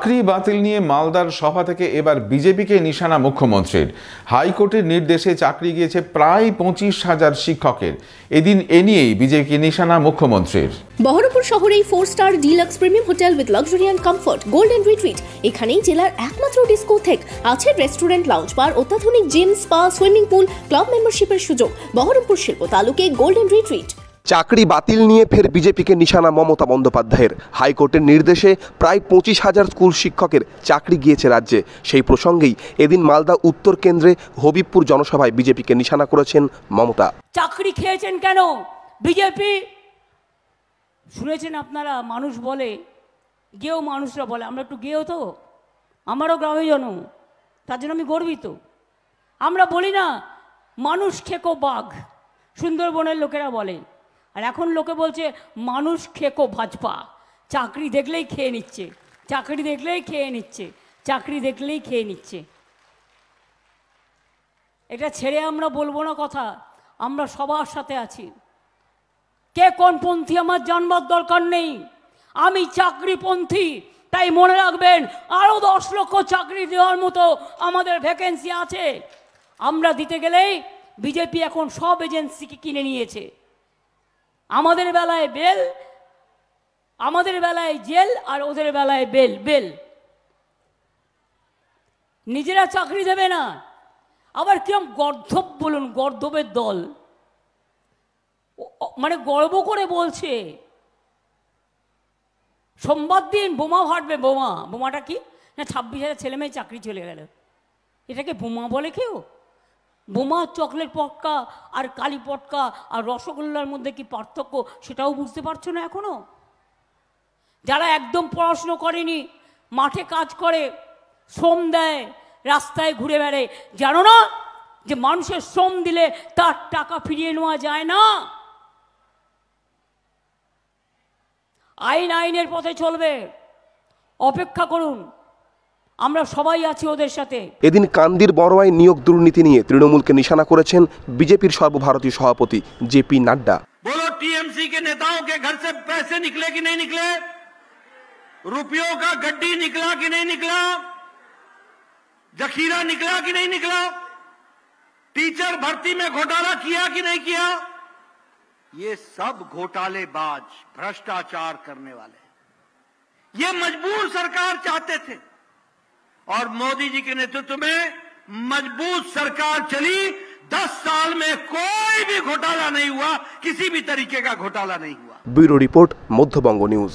চাকরি বাতিল নিয়ে মালদার সভা থেকে এবার বিজেপিকে নিশানা মুখ্যমন্ত্রীর। হাইকোর্টের নির্দেশে চাকরি গিয়েছে প্রায় 25,000 শিক্ষকের। এদিন এ নিয়েই বিজেপিকে নিশানা মুখ্যমন্ত্রীর। বহরমপুর শহরেই 4 star deluxe premium hotel with luxury and comfort golden retreat. এখানেই জেলার একমাত্র ডিস্কোথেক, আছে রেস্টুরেন্ট, লাউঞ্জ বার, অত্যাধুনিক gym, spa, swimming pool, club মেম্বারশিপের সুযোগ। বহরমপুর শিল্প তালুকে গোল্ডেন রিট্রিট। চাকরি বাতিল নিয়ে ফের বিজেপিকে নিশানা মমতা বন্দ্যোপাধ্যায়ের। হাইকোর্টের নির্দেশে প্রায় 25,000 স্কুল শিক্ষকের চাকরি গিয়েছে রাজ্যে। সেই প্রসঙ্গেই এদিন মালদা উত্তর কেন্দ্রে হবিবপুর জনসভায় বিজেপিকে নিশানা করেছেন মমতা। চাকরি খেয়েছেন কেন বিজেপি? শুনেছেন আপনারা, মানুষ বলে, গেও মানুষরা বলে, আমরা একটু গেও তো, আমারও গ্রামে জন্ম, তার জন্য আমি গর্বিত। আমরা বলি না মানুষ খেকো বাঘ, সুন্দরবনের লোকেরা বলে। আর এখন লোকে বলছে মানুষ খেকো ভাজপা। চাকরি দেখলেই খেয়ে নিচ্ছে, চাকরি দেখলেই খেয়ে নিচ্ছে, চাকরি দেখলেই খেয়ে নিচ্ছে। এটা ছেড়ে আমরা বলবো না কথা, আমরা সবার সাথে আছি। কে কোন পন্থী আমার জানবার দরকার নেই, আমি চাকরিপন্থী। তাই মনে রাখবেন, আরও 10 লক্ষ চাকরি দেওয়ার মতো আমাদের ভ্যাকেন্সি আছে। আমরা দিতে গেলেই বিজেপি এখন সব এজেন্সিকে কিনে নিয়েছে। আমাদের বেলায় বেল, আমাদের বেলায় জেল, আর ওদের বেলায় বেল বেল। নিজেরা চাকরি দেবে না, আবার কিরম গর্ধব বলুন, গর্ধবের দল, মানে গর্ব করে বলছে সোমবার দিন বোমা ফাটবে। বোমাটা কি না, 26,000 ছেলে মেয়ে চাকরি চলে গেল। এটাকে বোমা বলে কেউ? বোমা, চকলেট পটকা আর কালি পটকা আর রসগোল্লার মধ্যে কি পার্থক্য, সেটাও বুঝতে পারছো না এখনো? যারা একদম পড়াশুনো করেনি, মাঠে কাজ করে, শ্রম দেয়, রাস্তায় ঘুরে বেড়ায়, জানো না যে মানুষের শ্রম দিলে তার টাকা ফিরিয়ে নেওয়া যায় না? আইনের পথে চলবে, অপেক্ষা করুন, আমরা সবাই আছি ওদের সাথে। এদিন কান্দির বড়োয়ায় নিয়োগ দুর্নীতি নিয়ে তৃণমূলকে নিশানা করেছেন বিজেপির সর্বভারতীয় সভাপতি জেপি নাড্ডা। बोलो टीएमसी के नेताओं के घर से पैसे निकले कि नहीं निकले? रुपयों का गड्डी निकला कि नहीं निकला? जखीरा निकला कि नहीं निकला? टीचर भर्ती में घोटाला किया कि नहीं किया? ये सब घोटालेबाज, भ्रष्टाचार करने वाले, ये मजबूर सरकार चाहते थे। और मोदी जी के नेतृत्व में मजबूत सरकार चली। 10 साल में कोई भी घोटाला नहीं हुआ, किसी भी तरीके का घोटाला नहीं हुआ। Bureau report, Madhyabanga news.